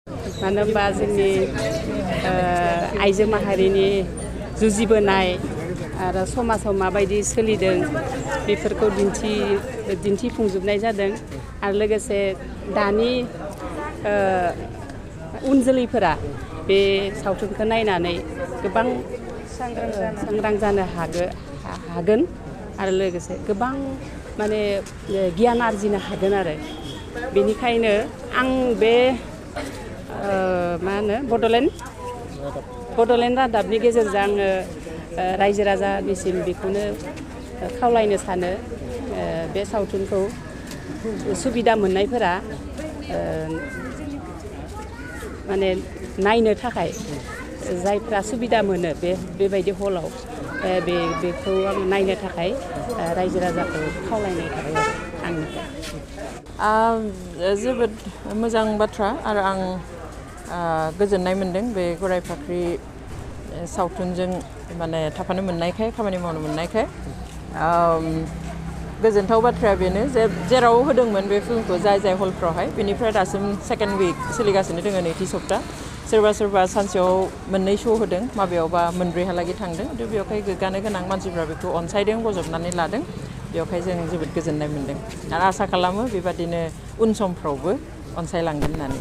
मानो होनबा जोंनि आइजो माहारिनि जुजिबोनाय आरो समाजाव माबायदि सोलिदों बेफोरखौ दिन्थिफुंजोबनाय जादों आरो लोगोसे दानि उन जोलैफोरा बे सावथुनखौ नायनानै गोबां सांग्रां जानो हागोन आरो लोगोसे गोबां माने गियान आरजिनो हागोन आरो बेनिखायनो आं बे मा होनो बड'लेण्ड रादाबनि गेजेरजों आङो रायजो राजानिसिम बेखौनो खावलायनो सानो बे सावथुनखौ सुबिदा मोननायफोरा माने नायनो थाखाय जायफ्रा सुबिदा मोनो बेबायदि हलाव बेखौ आं नायनो थाखाय रायजो राजाखौ खावलायनाय थाबाय आरो आंनिफ्राय जोबोद मोजां बाथ्रा आरो आं गोजोननाय मोनदों बे गराय फाख्रि सावथुनजों माने थाफानो मोननायखाय खामानि मावनो मोननायखाय गोजोनथाव बाथ्राया बेनो जे जेराव होदोंमोन बे फिल्मखौ जाय हलफ्रावहाय बेनिफ्राय दासिम सेकेन्ड उइक सोलिगासिनो दङ नैथि सप्ता सोरबा सानसेयाव मोननै शो होदों माबेयावबा मोनब्रैहालागै थांदों बेवहाय गोग्गानो गोनां मानसिफ्रा बेखौ अनसायदों बजबनानै लादों बेवहाय जों जोबोद गोजोननाय मोनदों आरो आसा खालामो बेबादिनो उन समफ्रावबो अनसायलांगोन होननानै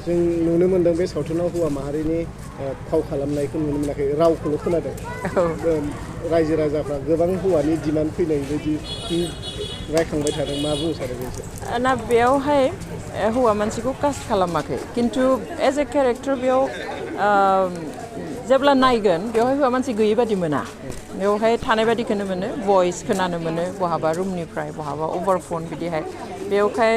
जों नुनो मोनदों बे सावथुनाव हौवा माहारिनि फाव खालामनायखौ नुनो मोनाखै रावखौल' खोनादों रायजो राजाफ्रा गोबां हौवानि डिमान्ड फैनाय बायदि रायखांबाय थादों मा बुंनो सानो बेसो ना बेयावहाय हौवा मानसिखौ कास्ट खालामाखै खिन्थु एज ए केरेक्टार बेयाव जेब्ला नायगोन बेवहाय हौवा मानसि गैयै बादि मोना बेवहाय थानाय बादिखौनो मोनो भइस खोनानो मोनो बहाबा रुमनिफ्राय बहाबा अभार फन बिदिहाय बेवहाय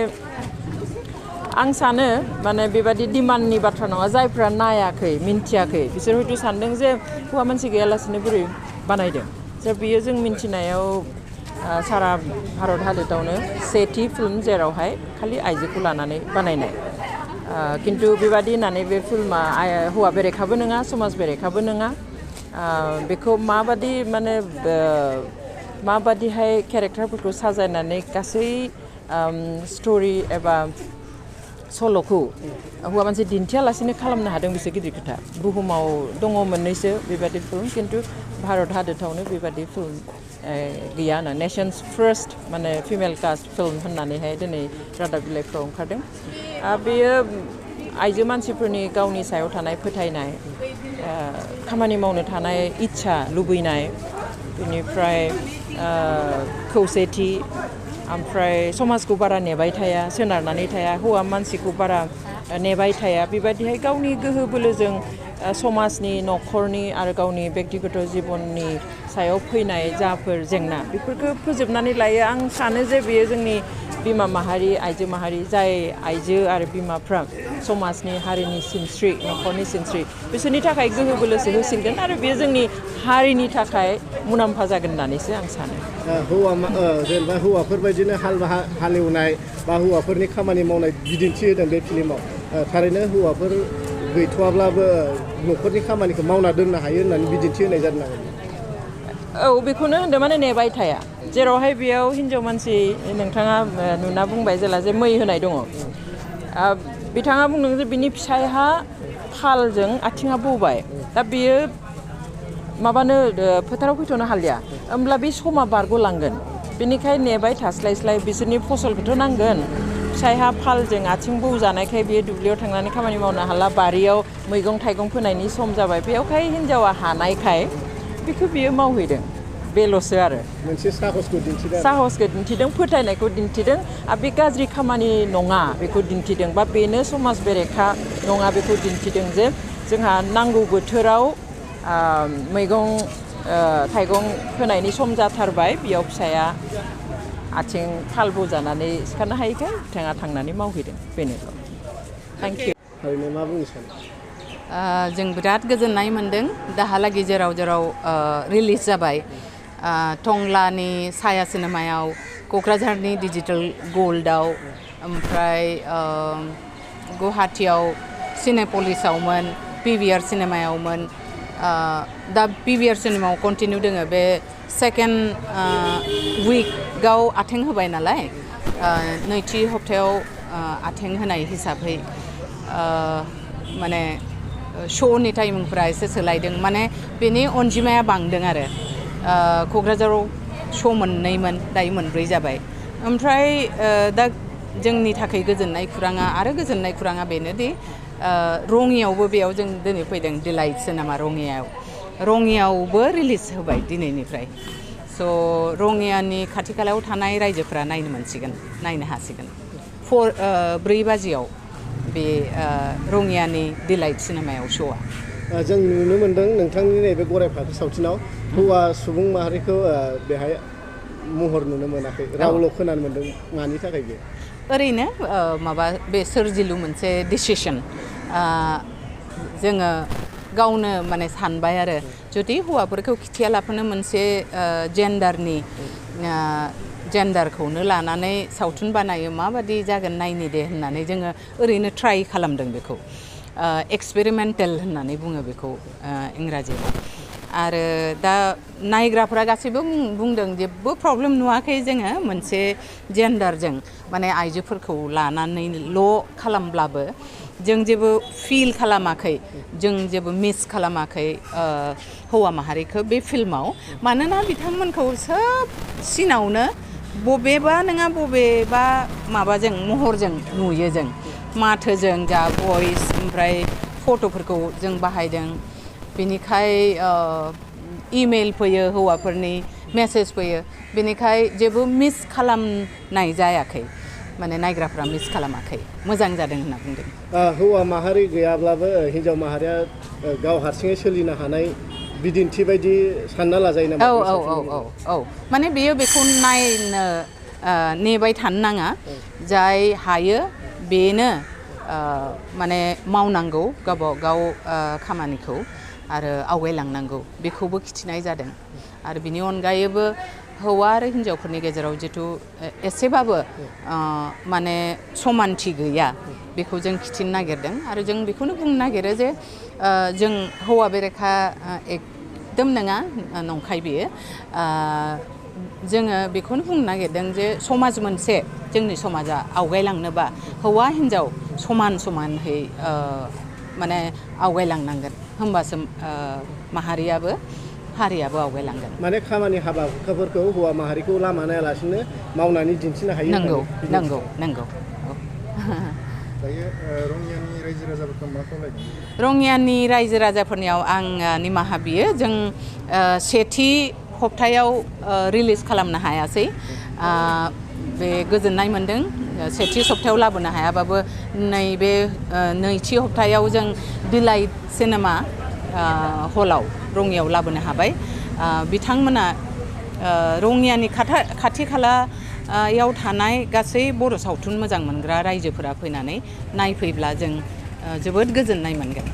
आं सानो माने बेबादि डिमान्डनि बाथ्रा नङा जायफ्रा नायाखै मिन्थियाखै बिसोर हयथ' सानदों जे हौवा मानसि गैयालासेनो बोरै बानायदों जे बियो जों मिन्थिनायाव सारा भारत हादरावनो सेथि फिल्म जेरावहाय खालि आइजोखौ लानानै बानायनाय खिन्थु बेबादि होननानै बे फिल्मा हौवा बेरेखाबो नङा समाज बेरेखाबो नङा बेखौ माबादि माने माबादिहाय केरेक्टारफोरखौ साजायनानै गासै स्ट'रि एबा सल'खौ हौवा मानसि दिन्थियालासेनो खालामनो हादों बेसो गिदिर खोथा बुहुमाव दङ मोननैसो बेबादि फिल्म खिन्थु भारत हादरावनो बेबादि फिल्म गैया होनो नेशन्स फार्स्ट माने फिमेल कास्ट फिल्म होननानैहाय दिनै रादाब बिलाइफ्राव ओंखारदों बेयो आइजो मानसिफोरनि गावनि सायाव थानाय फोथायनाय खामानि मावनो थानाय इच्छा लुबैनाय बेनिफ्राय खौसेथि ओमफ्राय समाजखौ बारा नेबाय थाया सोनारनानै थाया हौवा मानसिखौ बारा नेबाय थाया बेबायदिहाय गावनि गोहो बोलोजों समाजनि न'खरनि आरो गावनि बेक्तिगत जिबननि सायाव फैनाय जाफोर जेंना बेफोरखौ फोजोबनानै लायो आं सानो जे बेयो जोंनि बिमा माहारि आइजो माहारि जाय आइजो आरो बिमाफ्रा समाजनि हारिनि सिनस्रि न'खरनि सिनस्रि बिसोरनि थाखाय गोहो बोलोसो होसिनगोन आरो बेयो जोंनि हारिनि थाखाय मुलाम्फा जागोन होननानैसो आं सानो जेनेबा हौवाफोरबायदिनो हालेवनाय बा हौवाफोरनि खामानि मावनाय बिदिन्थि होदों बे फिल्माव थारैनो हौवाफोर गैथ'वाब्लाबो न'खरनि खामानिखौ मावना दोननो हायो होननानै बिदिन्थि होनाय जादों नामा औ बेखौनो होनदों माने नेबाय थाया जेरावहाय बेयाव हिन्जाव मानसि नोंथाङा नुना बुंबाय जेला जे मै होनाय दङ बिथाङा बुंदों जे बिनि फिसायहा फालजों आथिङा बौबाय दा बेयो माबानो फोथाराव फैथ'नो हालिया होमब्ला बे समा बारग'लांगोन बेनिखायनो नेबाय थास्लायस्लाय बिसोरनि फसलखौथ' नांगोन फिसायहा फालजों आथिं बौजानायखाय बियो दुब्लियाव थांनानै खामानि मावनो हाला बारियाव मैगं थाइगं फोनायनि सम जाबाय बेयावहाय हिन्जावा हानायखाय बेखौ बियो मावहैदों बेल'सो आरो मोनसे साहसखौ दिन्थिदों फोथायनायखौ दिन्थिदों आरो बे गाज्रि खामानि नङा बेखौ दिन्थिदों बा बेनो समाज बेरेखा नङा बेखौ दिन्थिदों जे जोंहा नांगौ बोथोराव मैगं थाइगं फोनायनि सम जाथारबाय बेयाव फिसाया आथिं फाल बौजानानै सिखारनो हायैखाय बिथाङा थांनानै मावहैदों बेनोल' थेंक इउ ओरैनो मा बुंनो सानो जों बिराद गोजोननाय मोनदों दाहालागै जेराव रिलिज जाबाय टंलानि साया सिनेमायाव क'क्राझारनि डिजिटेल गल्डआव ओमफ्राय गुवाहाटियाव सिनेपलिसावमोन PVR सिनेमायावमोन दा PVR सिनेमायाव कन्टिनिउ दोङो बे सेकेन्ड उइकआव आथें होबाय नालाय नैथि हप्तायाव आथें होनाय हिसाबै माने श'नि टाइमिंफोरा एसे सोलायदों माने बेनि अनजिमाया बांदों आरो क'क्राझाराव श' मोननैमोन दायो मोनब्रै जाबाय ओमफ्राय दा जोंनि थाखाय गोजोननाय खौराङा बेनोदि रङियावबो बेयाव जों दिनै फैदों डिलाइट सिनेमा रङियावबो रिलिज होबाय दिनैनिफ्राय स' रङियानि खाथि खालायाव थानाय रायजोफोरा नायनो हासिगोन 4 बाजियाव बे रङियानि डिलाइट सिनेमायाव श'आ जों नुनो मोन्दों नोंथांनि नैबे गराय फाथो सावथुनाव हौवा सुबुं माहारिखौ बेहाय महर नुनो मोनाखै रावल' खोनानो मोन्दों मानि थाखाय बे ओरैनो माबा बे सोरजिलु मोनसे डिसिसन जोङो गावनो माने सानबाय आरो जुदि हौवाफोरखौ खिथियालाफानो मोनसे जेन्डारखौनो लानानै सावथुन बानायो माबादि जागोन नायनि दे होननानै जोङो ओरैनो ट्राइ खालामदों बेखौ एक्सपेरिमेन्टेल होननानै बुङो बेखौ इंराजियाव आरो दा नायग्राफ्रा गासैबो बुंदों जेबो प्रब्लेम नुवाखै जोङो मोनसे जेन्डारजों माने आइजोफोरखौ लानानैल' खालामब्लाबो जों जेबो फिल खालामाखै जों जेबो मिस खालामाखै हौवा माहारिखौ बे फिल्माव मानोना बिथांमोनखौ सोब सिनावनो बबेबा माबाजों महरजों नुयो जों माथोजों जा भइस ओमफ्राय फट'फोरखौ जों बाहायदों बेनिखाय इमेल फैयो हौवाफोरनि मेसेज फैयो बेनिखाय जेबो मिस खालामनाय जायाखै माने नायग्राफ्रा मिस खालामाखै मोजां जादों होनना बुंदों हौवा माहारि गैयाब्लाबो हिन्जाव माहारिया गाव हारसिङै सोलिनो हानाय बिदिन्थि बायदि सानना लाजायो नामा औ माने बेखौ नायनो नेबाय थानो नाङा जाय हायो बेनो माने मावनांगौ गाव खामानिखौ आरो आवगायलांनांगौ बेखौबो खिथिनाय जादों आरो बिनि अनगायैबो हौवा आरो हिन्जावफोरनि गेजेराव जिथु एसेबाबो माने समानथि गैया बेखौ जों खिथिनो नागिरदों आरो जों बेखौनो बुंनो नागिरो जे जों हौवा बेरेखा एकदम नङा नंखाय बेयो जोङो बेखौनो बुंनो नागिरदों जे समाज मोनसे जोंनि समाजा आवगायलांनोबा हौवा हिन्जाव समानहै माने आवगायलांनांगोन होमबासो हारियाबो आवगायलांगोन माने खामानि हाबा हुखाफोरखौ हौवा माहारिखौ लामा नायालासिनो मावनानै दिन्थिनो हायो नंगौ दायो रङियानि रायजो राजाफोरखौ मा खावलायदों रङियानि रायजो राजाफोरनियाव आं निमाहा बियो जों सेथि हप्तायाव रिलिज खालामनो हायासै बे गोजोननाय मोन्दों सेथि सप्तायाव लाबोनो हायाबाबो नैबे नैथि हप्तायाव जों डिलाइट सिनेमा हलाव रङियाव लाबोनो हाबाय बिथांमोना रङियानि खाथि खालायाव थानाय गासै बर' सावथुन मोजां मोनग्रा रायजोफोरा फैनानै नायफैब्ला जों जोबोद गोजोननाय मोनगोन